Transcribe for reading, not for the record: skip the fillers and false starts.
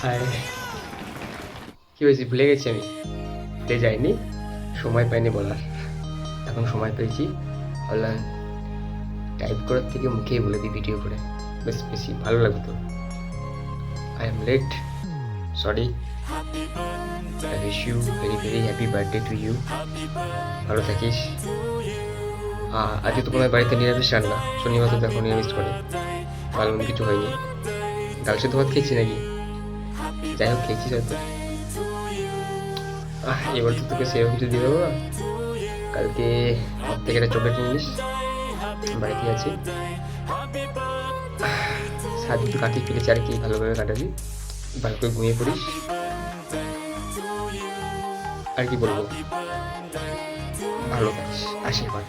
হায়, কি হয়েছে ভুলে গেছি আমি। ভুলে যাইনি, সময় পাইনি বলার। এখন সময় পেয়েছি, ভাবলাম টাইপ করার থেকে মুখেই বলে দিই ভিডিও করে, বেশ বেশি ভালো লাগবে তো। I am late, sorry. I wish you very very happy birthday to you. ভালো থাকিস। আজকে তো তোমার বাড়িতে নিরামিষ রান্না, শনিবার তো দেখো নিরামিষ করে, ভালো কিছু হয়নি। ডাল সেদ্ধ ভাত খেয়েছি নাকি, যাই হোক খেয়েছিস হয়তো। এবার তো তোকে সেরকম কিছু দিয়ে দেবো না। কালকে আমার থেকে একটা চকলেট নিয়ে নিস, বাড়িতে আছে। সারাদিন তো কাটিয়ে ফেলেছি, আর কি ভালোভাবে কাটাবি, ভালো করে ঘুমিয়ে পড়িস। আর কি বলবো, ভালো থাকিস, আশীর্বাদ।